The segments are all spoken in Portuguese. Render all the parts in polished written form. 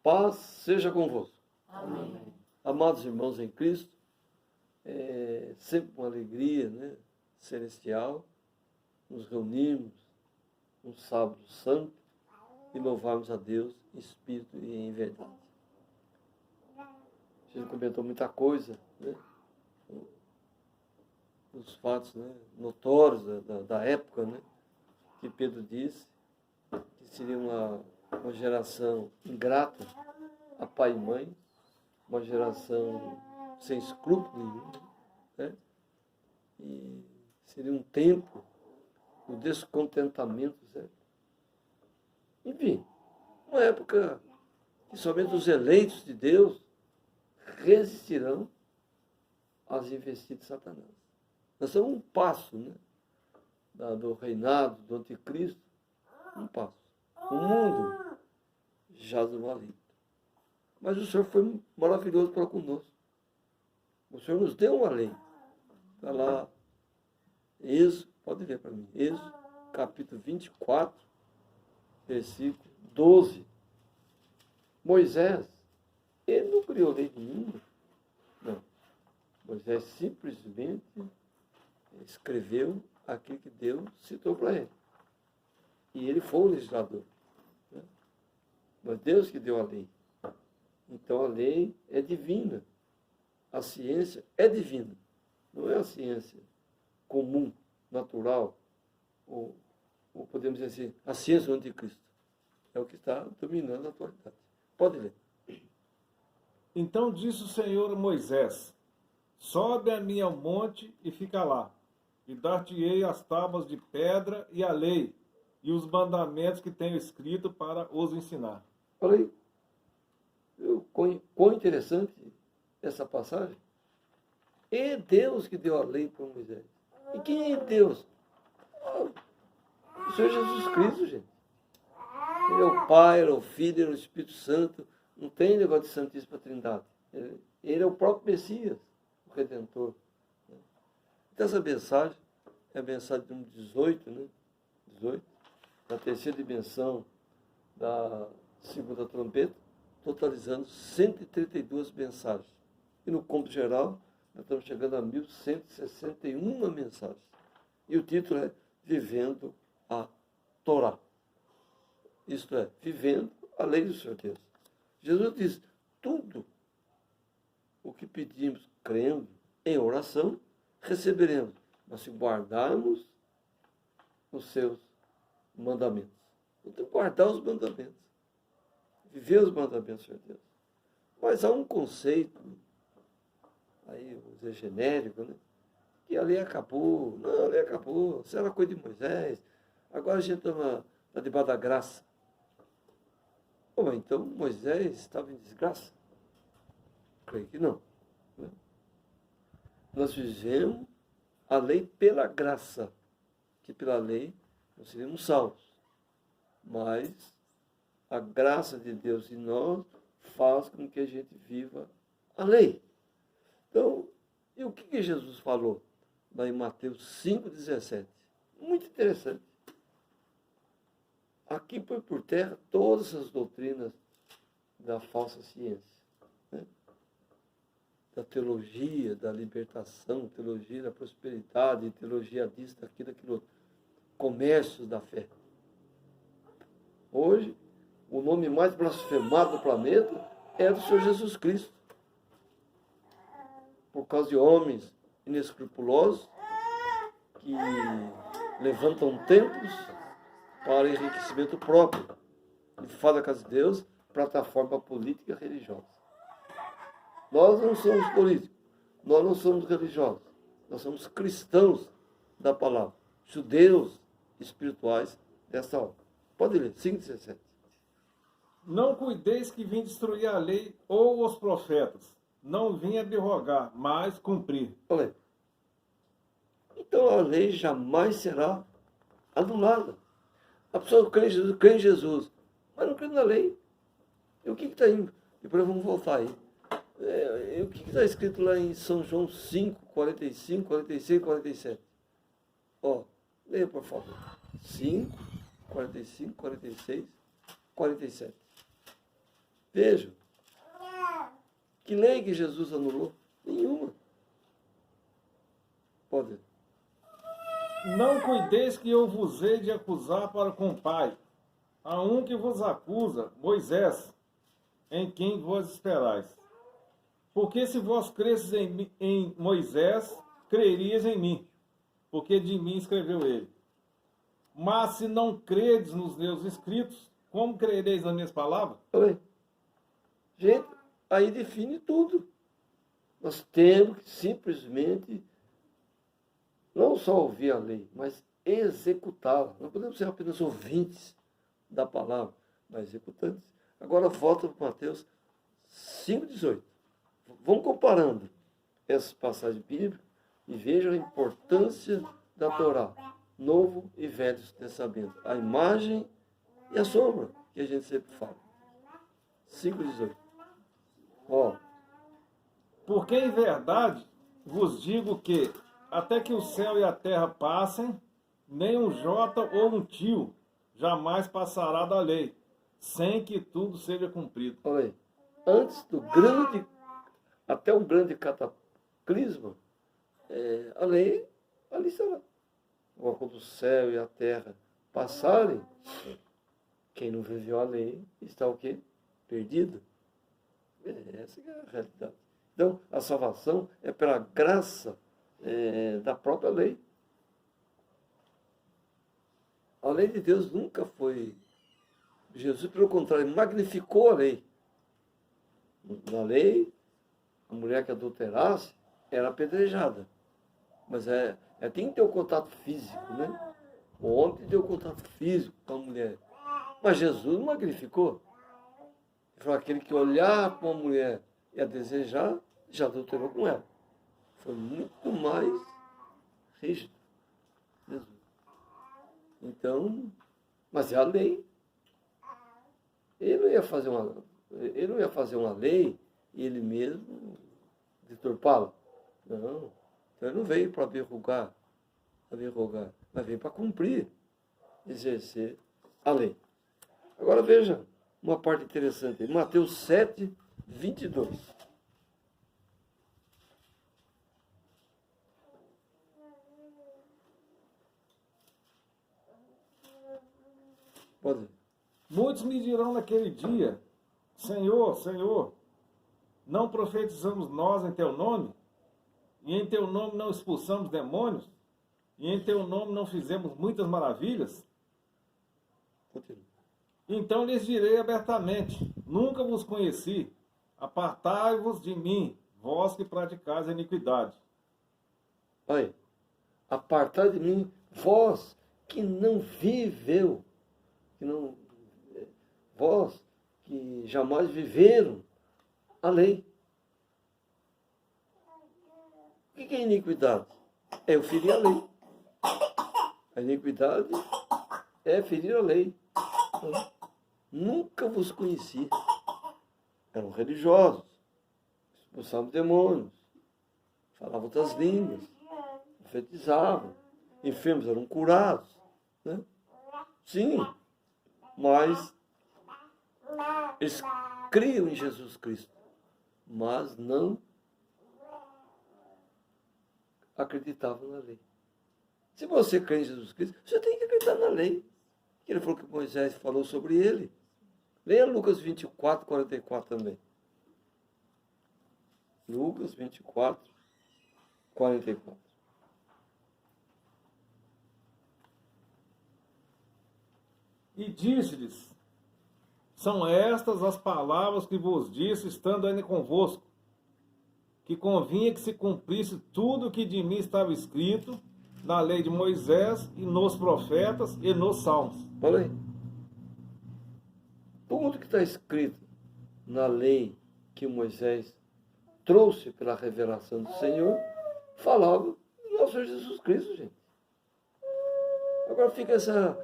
paz seja convosco. Amém. Amados irmãos em Cristo, é sempre uma alegria, né, celestial, nos reunirmos um sábado santo e louvarmos a Deus em espírito e em verdade. A gente comentou muita coisa, né, os fatos, né, notórios da época, né, que Pedro disse que seria uma geração ingrata a pai e mãe, uma geração sem escrúpulo nenhum, né? E seria um tempo do descontentamento, certo? Enfim, uma época que somente os eleitos de Deus resistirão às investidas de Satanás. Nós somos um passo, né, do reinado do anticristo, um passo. O mundo jaz no maligno. Mas o Senhor foi maravilhoso para conosco. O Senhor nos deu uma lei. Está lá, Êxodo, pode ler para mim, Êxodo, capítulo 24, versículo 12. Moisés, ele não criou lei nenhuma. Não. Moisés simplesmente escreveu aquilo que Deus citou para ele. E ele foi o legislador. Né? Mas Deus que deu a lei. Então a lei é divina. A ciência é divina. Não é a ciência comum, natural, ou podemos dizer assim, a ciência do anticristo. É o que está dominando a atualidade. Pode ler. Então disse o Senhor a Moisés: sobe a mim ao monte e fica lá, e dar-te-ei as tábuas de pedra e a lei, e os mandamentos que tenho escrito para os ensinar. Olha aí. Quão interessante essa passagem. É Deus que deu a lei para Moisés. E quem é Deus? O Senhor Jesus Cristo, gente. Ele é o Pai, ele é o Filho, ele é o Espírito Santo. Não tem negócio de Santíssima Trindade. Ele é o próprio Messias, o Redentor. Então essa mensagem é a mensagem de número 18, né? 18, da terceira dimensão da segunda trompeta, totalizando 132 mensagens. E no cômputo geral, nós estamos chegando a 1161 mensagens. E o título é Vivendo a Torá. Isto é, vivendo a lei do Senhor Deus. Jesus diz, tudo o que pedimos, crendo em oração, receberemos. Mas se guardarmos os seus mandamentos. Então, tem que guardar os mandamentos. Viver os mandamentos do Senhor Deus. Mas há um conceito, aí, vamos dizer, genérico, né? Que a lei acabou. Não, a lei acabou. Isso era coisa de Moisés. Agora a gente está debaixo da graça. Bom, então Moisés estava em desgraça? Creio que não. Né? Nós vivemos a lei pela graça, que pela lei nós seríamos salvos. Mas a graça de Deus em nós faz com que a gente viva a lei. Então, e o que Jesus falou lá em Mateus 5,17? Muito interessante. Aqui põe por terra todas as doutrinas da falsa ciência, né? Da teologia, da libertação, teologia da prosperidade, teologia disso, daquilo, daquilo outro. Comércios da fé. Hoje, o nome mais blasfemado do planeta é do Senhor Jesus Cristo. Por causa de homens inescrupulosos que levantam templos para enriquecimento próprio e fazem da casa de Deus plataforma política e religiosa. Nós não somos políticos, nós não somos religiosos, nós somos cristãos da palavra, judeus espirituais dessa obra. Pode ler, 5,17. Não cuideis que vim destruir a lei ou os profetas. Não vim abrogar, mas cumprir. Olha aí. Então a lei jamais será anulada. A pessoa crê em Jesus, mas não crê na lei. E o que está aí? Depois vamos voltar aí. E o que está escrito lá em São João 5, 45, 46, 47? Ó, leia por favor. 5, 45, 46, 47. Vejam, que lei que Jesus anulou? Nenhuma. Pode. Não cuideis que eu vos hei de acusar para com o Pai. Há um que vos acusa, Moisés, em quem vos esperais. Porque se vós cresces em Moisés, crerias em mim, porque de mim escreveu ele. Mas se não credes nos meus escritos, como crereis nas minhas palavras? Oi. Gente, aí define tudo. Nós temos que simplesmente não só ouvir a lei, mas executá-la. Não podemos ser apenas ouvintes da palavra, mas executantes. Agora volta para Mateus 5,18. Vamos comparando essas passagens bíblicas e vejam a importância da Torá, Novo e Velho Testamento. A imagem e a sombra, que a gente sempre fala. 5,18. Ó. Porque em verdade vos digo que, até que o céu e a terra passem, nem um jota ou um tio jamais passará da lei, sem que tudo seja cumprido. Olha aí. Antes do até o grande cataclisma, a lei ali estará. Quando o céu e a terra passarem, quem não viveu a lei está o quê? Perdido. Essa é a realidade. Então, a salvação é pela graça da própria lei. A lei de Deus nunca foi... Jesus, pelo contrário, magnificou a lei. Na lei, a mulher que adulterasse era apedrejada. Mas tem que ter o contato físico, né? O homem tem que ter o contato físico com a mulher. Mas Jesus magnificou. Ele falou, aquele que olhar para uma mulher e a desejar, já adulterou com ela. Foi muito mais rígido. Jesus. Então, mas é a lei. Ele não ia fazer uma lei e ele mesmo deturpá-la. Não. Então ele não veio para verrugar, mas veio para cumprir, exercer a lei. Agora veja uma parte interessante. Mateus 7, 22. Pode ir. Muitos me dirão naquele dia, Senhor, Senhor, não profetizamos nós em teu nome? E em teu nome não expulsamos demônios? E em teu nome não fizemos muitas maravilhas? Continua. Então lhes direi abertamente, nunca vos conheci, apartai-vos de mim, vós que praticais a iniquidade. Olha, apartai de mim, vós que não viveu, vós que jamais viveram a lei. O que é iniquidade? É eu ferir a lei. A iniquidade é ferir a lei. Nunca vos conheci. Eram religiosos, expulsavam demônios, falavam outras línguas, profetizavam, enfermos eram curados. Né? Sim, mas eles criam em Jesus Cristo, mas não acreditavam na lei. Se você crê em Jesus Cristo, você tem que acreditar na lei. Ele falou que Moisés falou sobre ele. Leia Lucas 24, 44 também. Lucas 24, 44. E disse-lhes, são estas as palavras que vos disse, estando ainda convosco, que convinha que se cumprisse tudo o que de mim estava escrito na lei de Moisés e nos profetas e nos salmos. Olha aí. Tudo que está escrito na lei que Moisés trouxe pela revelação do Senhor, falava do nosso Senhor Jesus Cristo, gente. Agora fica essa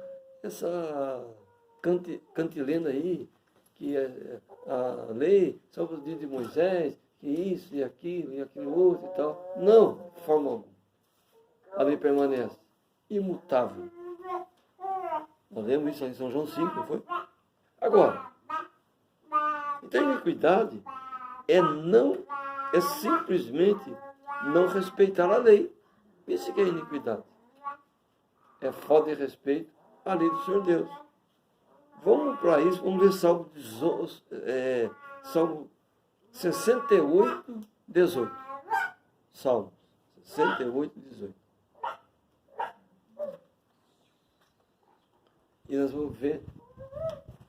cantilena aí, que a lei só para o dia de Moisés, que isso e aquilo outro e tal. Não, de forma alguma. A lei permanece imutável. Nós lemos isso em São João 5, não foi? Agora, Então, iniquidade é simplesmente não respeitar a lei. Isso que é iniquidade. É falta de respeito à lei do Senhor Deus. Vamos para isso, vamos ler Salmo 68, 18. Salmo 68, 18. E nós vamos ver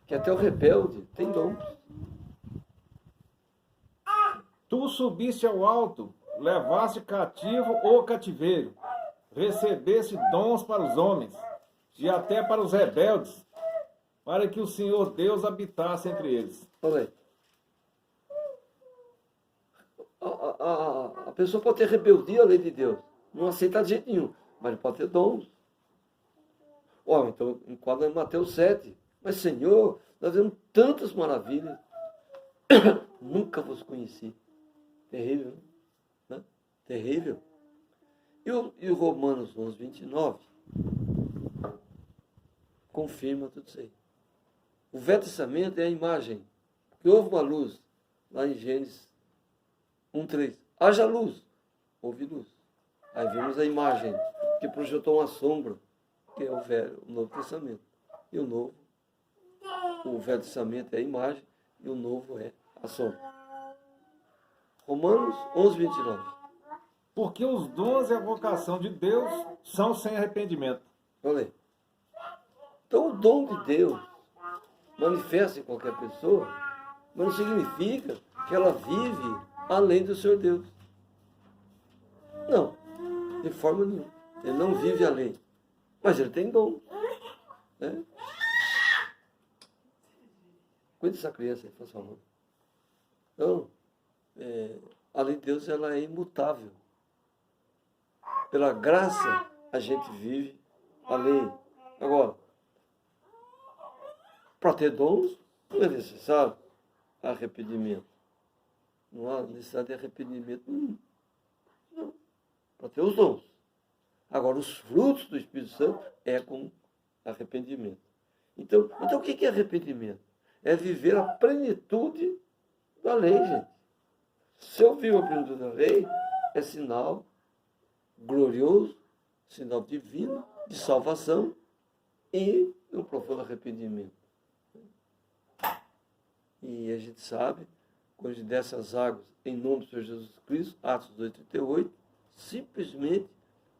que até o rebelde tem dons. Tu subiste ao alto, levaste cativo o cativeiro, recebeste dons para os homens, e até para os rebeldes, para que o Senhor Deus habitasse entre eles. Olha aí. A pessoa pode ter rebeldia à lei de Deus, não aceita de jeito nenhum, mas ele pode ter dons. Então enquadra em Mateus 7. Mas, Senhor, nós vemos tantas maravilhas, nunca vos conheci. Terrível, né? Terrível. E o Romanos 11, 29 confirma tudo isso aí. O Velho Testamento é a imagem, porque houve uma luz, lá em Gênesis 1:3. Haja luz, houve luz. Aí vimos a imagem, que projetou uma sombra, que é o Novo Testamento. E o Velho Testamento é a imagem, e o Novo é a sombra. Romanos 11, 29. Porque os dons e a vocação de Deus são sem arrependimento. Olha aí. Então, o dom de Deus manifesta em qualquer pessoa, mas não significa que ela vive além do Senhor Deus. Não, de forma nenhuma. Ele não vive além, mas ele tem dom. Né? Cuide dessa criança aí, faz favor. Então, a lei de Deus ela é imutável. Pela graça, a gente vive a lei. Agora, para ter dons, não é necessário arrependimento. Não há necessidade de arrependimento nenhum. Não. Para ter os dons. Agora, os frutos do Espírito Santo é com arrependimento. Então o que é arrependimento? É viver a plenitude da lei, gente. Se eu vivo a plenitude da lei, é sinal glorioso, sinal divino, de salvação e um profundo arrependimento. E a gente sabe, quando a gente desce as águas em nome do Senhor Jesus Cristo, Atos 2,38, simplesmente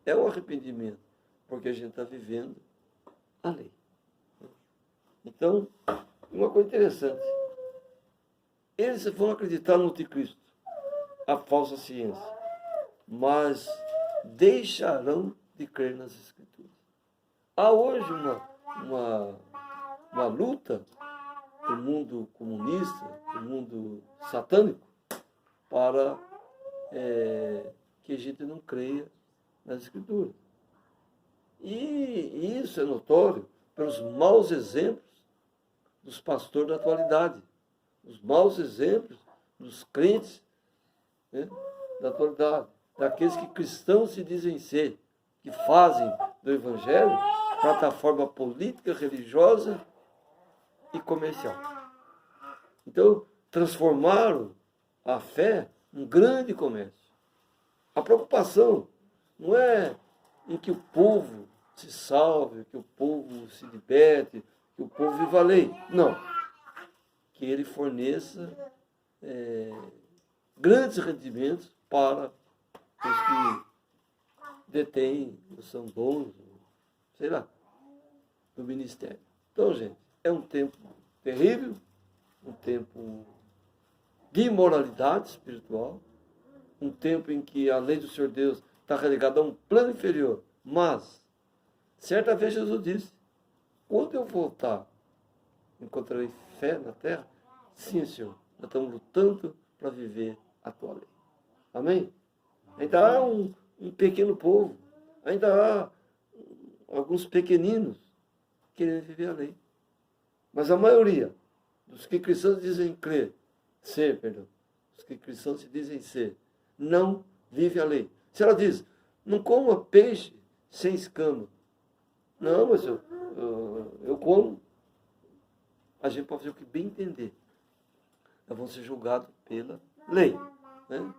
é o arrependimento, porque a gente está vivendo a lei. Então, uma coisa interessante, eles vão acreditar no anticristo, a falsa ciência, mas deixarão de crer nas Escrituras. Há hoje uma luta do mundo comunista, do mundo satânico, para que a gente não creia nas Escrituras. E isso é notório pelos maus exemplos dos pastores da atualidade, os maus exemplos dos crentes, né, da atualidade, daqueles que cristãos se dizem ser, que fazem do Evangelho plataforma política, religiosa e comercial. Então, transformaram a fé num grande comércio. A preocupação não é em que o povo se salve, que o povo se liberte, que o povo viva a lei. Não. Que ele forneça grandes rendimentos para os que detêm, são donos, sei lá, do ministério. Então, gente, é um tempo terrível, um tempo de imoralidade espiritual, um tempo em que a lei do Senhor Deus está relegada a um plano inferior. Mas, certa vez Jesus disse, quando eu voltar, encontrarei fé na terra? Sim, Senhor, nós estamos lutando para viver a tua lei. Amém? Ainda há um pequeno povo, ainda há alguns pequeninos querendo viver a lei. Mas a maioria dos que cristãos dizem os que cristãos se dizem ser, não vive a lei. Se ela diz, não coma peixe sem escama. Não, mas eu como. A gente pode fazer o que bem entender. nós vamos ser julgados pela lei. Né?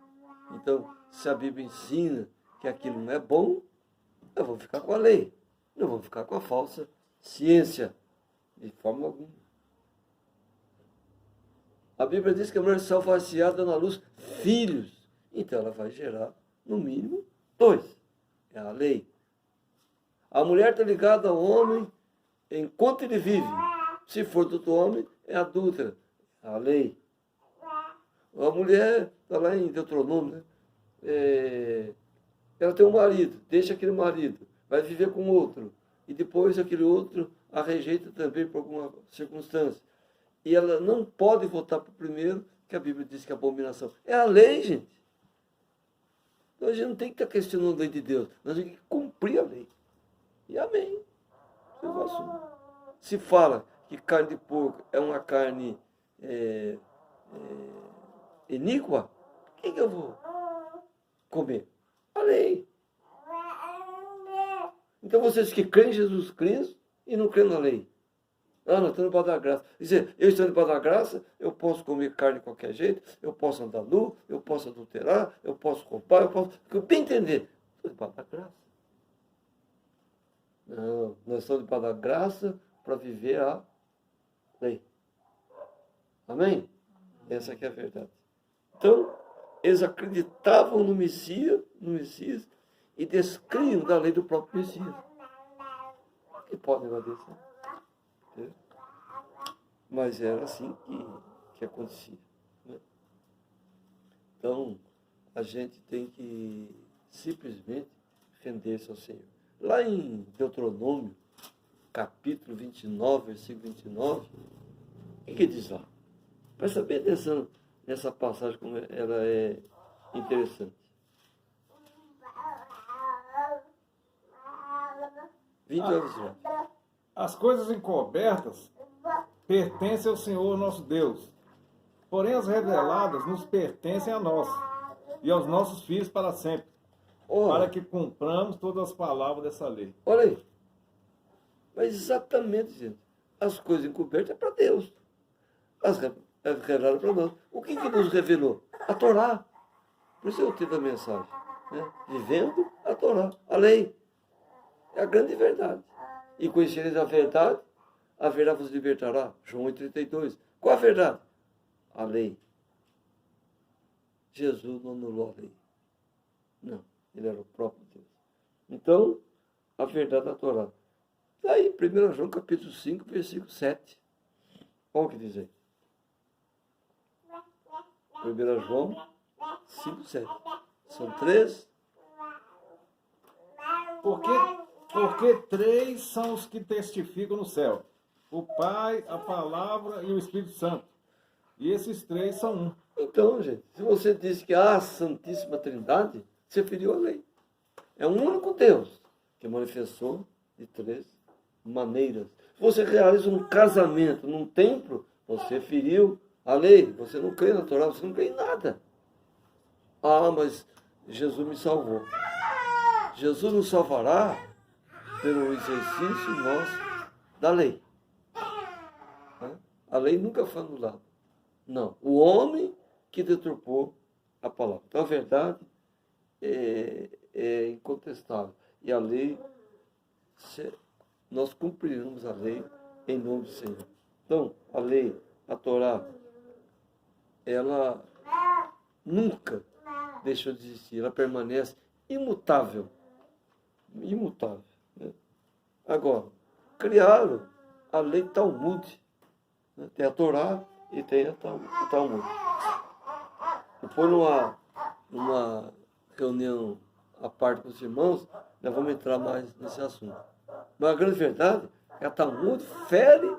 Então, se a Bíblia ensina que aquilo não é bom, nós vamos ficar com a lei. Não vamos ficar com a falsa ciência, de forma alguma. A Bíblia diz que a mulher salvar-se-á dando à luz filhos. Então ela vai gerar, no mínimo, 2. É a lei. A mulher está ligada ao homem enquanto ele vive. Se for do outro homem, é adúltera. É a lei. A mulher, está lá em Deuteronômio, né? Ela tem um marido, deixa aquele marido, vai viver com outro. E depois aquele outro a rejeita também por alguma circunstância. E ela não pode voltar para o primeiro, que a Bíblia diz que é abominação. É a lei, gente. Então a gente não tem que estar questionando a lei de Deus. Nós temos que cumprir a lei. E amém. Se fala que carne de porco é uma carne iníqua, o que eu vou comer? A lei. Então vocês que creem em Jesus Cristo e não creem na lei. Nós estamos para dar graça. Quer dizer, eu estando para dar graça, eu posso comer carne de qualquer jeito, eu posso andar nu, eu posso adulterar, eu posso roubar, eu posso... Bem entender. Estou para dar graça. Não, nós estamos para dar graça para viver a lei. Amém? Essa aqui é a verdade. Então, eles acreditavam no Messias e descriam da lei do próprio Messias. Que pode negócio desse, né? Mas era assim que acontecia. Né? Então, a gente tem que simplesmente render-se ao Senhor. Lá em Deuteronômio, capítulo 29, versículo 29, o que diz lá? Presta bem atenção nessa passagem, como ela é interessante. 29. As coisas encobertas pertencem ao Senhor nosso Deus. Porém, as reveladas nos pertencem a nós e aos nossos filhos para sempre, para que cumpramos todas as palavras dessa lei. Olha aí. Mas exatamente, gente. As coisas encobertas é para Deus. As reveladas para nós. O que nos revelou? A Torá. Por isso é o título da mensagem. Né? Vivendo a Torá, a lei. É a grande verdade. E conhecereis a verdade vos libertará. João 8,32. Qual a verdade? A lei. Jesus não anulou a lei. Não, ele era o próprio Deus. Então, a verdade da Torá. Está aí, 1 João capítulo 5, versículo 7. Olha o que diz aí. 1 João 5, 7. São 3. Porque 3 são os que testificam no céu: o Pai, a Palavra e o Espírito Santo. E esses 3 são um. Então, gente, se você diz que há a Santíssima Trindade, você feriu a lei. É um único Deus que manifestou de 3 maneiras. Se você realiza um casamento num templo, você feriu a lei. Você não crê na Torá, você não crê em nada. Ah, mas Jesus me salvou. Jesus nos salvará pelo exercício nosso da lei. A lei nunca foi anulada. Não. O homem que deturpou a palavra. Então, a verdade é incontestável. E a lei, nós cumpriremos a lei em nome do Senhor. Então, a lei, a Torá, ela nunca deixou de existir. Ela permanece imutável. Imutável. Né? Agora, criaram a lei Talmud. Né? Tem a Torá e tem o Talmud. Depois, numa reunião à parte com os irmãos, nós vamos entrar mais nesse assunto. Mas a grande verdade é que a Talmud fere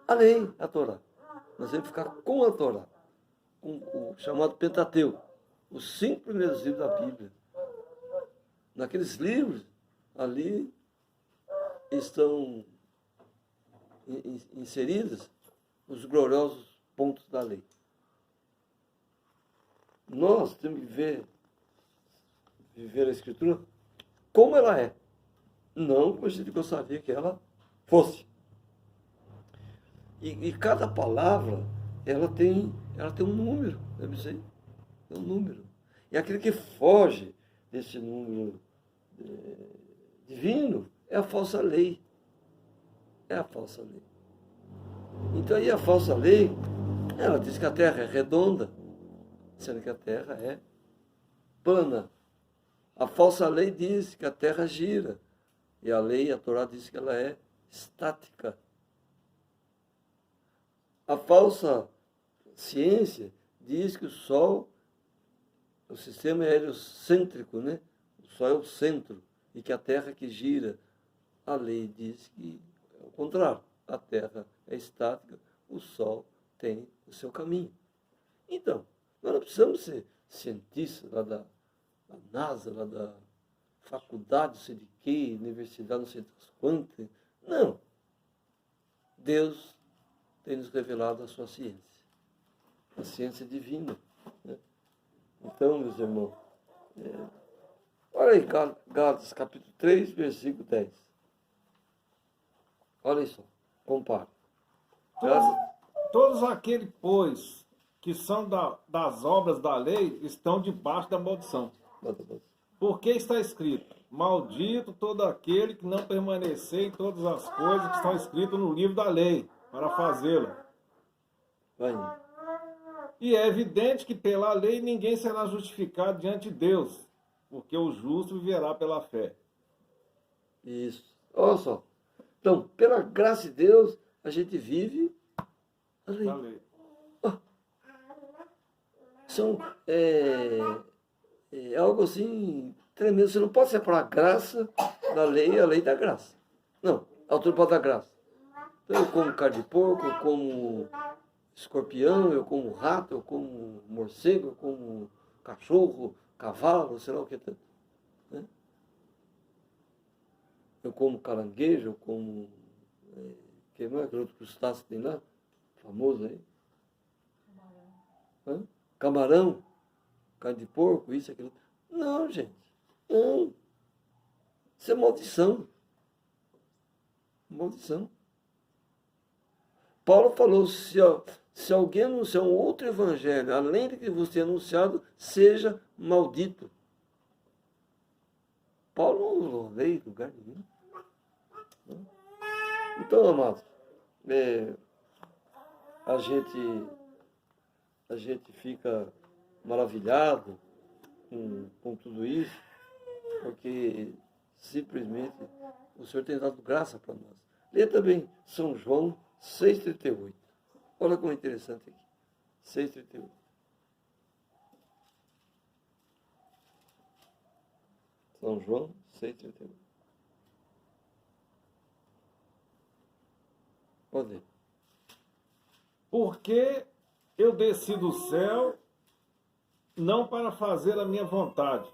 a lei, a Torá. Nós temos que ficar com a Torá, com o chamado Pentateuco, os 5 primeiros livros da Bíblia. Naqueles livros, ali estão inseridos os gloriosos pontos da lei. Nós temos que viver a Escritura como ela é, não como a gente gostaria que ela fosse. E cada palavra ela tem um número, deve ser, tem um número. E aquele que foge desse número divino é a falsa lei. É a falsa lei. Então aí a falsa lei, ela diz que a Terra é redonda, sendo que a Terra é plana. A falsa lei diz que a Terra gira. E a lei, a Torá, diz que ela é estática. A falsa ciência diz que o Sol, o sistema é heliocêntrico, né? O Sol é o centro e que a Terra que gira. A lei diz que é o contrário. A Terra é estática, o Sol tem o seu caminho. Então, nós não precisamos ser cientistas lá da NASA, lá da faculdade, não sei de quê, universidade, não sei das quantas. Não. Deus tem nos revelado a sua ciência. A ciência divina. Né? Então, meus irmãos, olha aí, Gálatas capítulo 3, versículo 10. Olha isso, compare. Todos aqueles, pois, que são das obras da lei, estão debaixo da maldição. Porque está escrito, maldito todo aquele que não permanecer em todas as coisas que estão escritas no livro da lei, para fazê-la. E é evidente que pela lei ninguém será justificado diante de Deus, porque o justo viverá pela fé. Isso. Olha só. Então, pela graça de Deus, a gente vive a lei. A lei. São, é algo assim tremendo. Você não pode separar a graça da lei e a lei da graça. Não, a altura pode dar graça. Então, eu como carne de porco, eu como escorpião, eu como rato, eu como morcego, eu como cachorro, cavalo, sei lá o que tanto. Né? Eu como caranguejo, eu como... que mais aquele outro crustáceo que tem lá? Famoso aí. Camarão, carne de porco, isso, aquilo. Não, gente. Não. Isso é maldição. Maldição. Paulo falou, se alguém anunciar um outro evangelho, além do que você anunciado, seja maldito. Paulo não usou lei em lugar nenhum. Então, amados, a gente fica maravilhado com tudo isso, porque simplesmente o Senhor tem dado graça para nós. Lê também São João 6,38. Olha como é interessante aqui. 6,38. São João 6,38. Pode ler. Porque eu desci do céu não para fazer a minha vontade,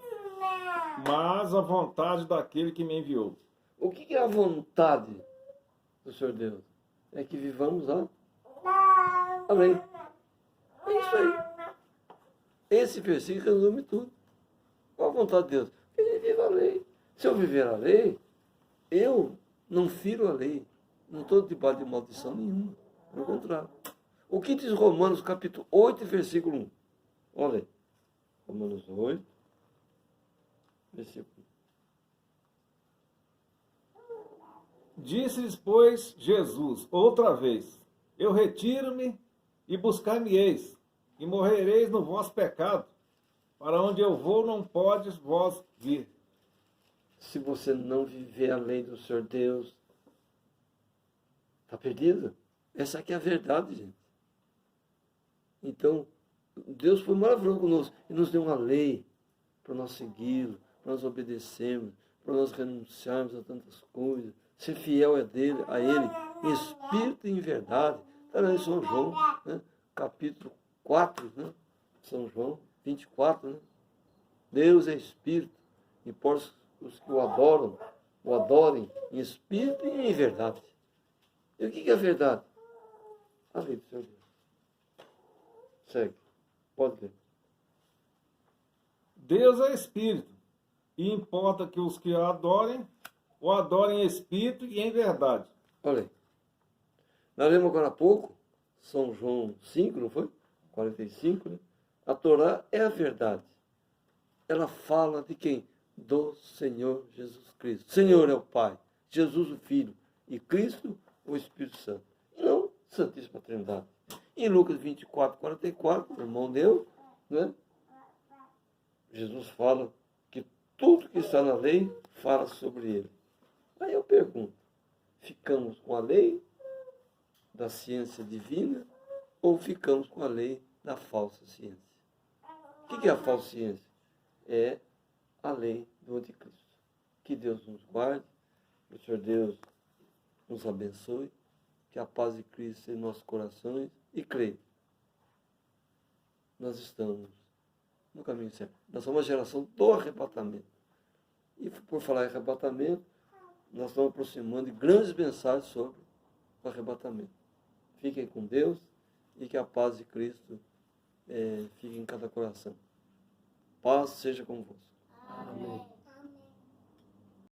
mas a vontade daquele que me enviou. O que é a vontade do Senhor Deus? É que vivamos a lei. É isso aí. Esse versículo resume tudo. Qual a vontade de Deus? Que ele viva a lei. Se eu viver a lei, eu não firo a lei. Não estou debaixo de maldição nenhuma. Pelo contrário. O que diz Romanos capítulo 8, versículo 1? Olha aí. Romanos 8, versículo 1. Disse-lhes, pois, Jesus, outra vez, eu retiro-me e buscar-me-eis, e morrereis no vosso pecado. Para onde eu vou, não podes vós vir. Se você não viver a lei do Senhor Deus, está perdido. Essa aqui é a verdade, gente. Então, Deus foi maravilhoso conosco e nos deu uma lei para nós segui-lo, para nós obedecermos, para nós renunciarmos a tantas coisas, ser fiel a Ele, em espírito e em verdade. Está lá em São João, né? Capítulo 4, né? São João 24, né? Deus é espírito, e por os que o adorem em espírito e em verdade. E o que é verdade? A lei do Senhor Deus. Segue. Pode ler. Deus é espírito, e importa que os que o adorem em espírito e em verdade. Olha aí. Nós lemos agora há pouco São João 5, não foi? 45, né? A Torá é a verdade. Ela fala de quem? Do Senhor Jesus Cristo. Senhor é o Pai, Jesus o Filho e Cristo o Espírito Santo. E não Santíssima Trindade. Em Lucas 24, 44, o irmão deu, né? Jesus fala que tudo que está na lei fala sobre ele. Aí eu pergunto, ficamos com a lei da ciência divina ou ficamos com a lei da falsa ciência? O que é a falsa ciência? É a lei do anticristo. Que Deus nos guarde, que o Senhor Deus nos abençoe, que a paz de Cristo esteja em nossos corações e creia. Nós estamos no caminho certo. Nós somos a geração do arrebatamento. E por falar em arrebatamento, nós estamos aproximando de grandes mensagens sobre o arrebatamento. Fiquem com Deus e que a paz de Cristo fique em cada coração. Paz seja convosco. Amém.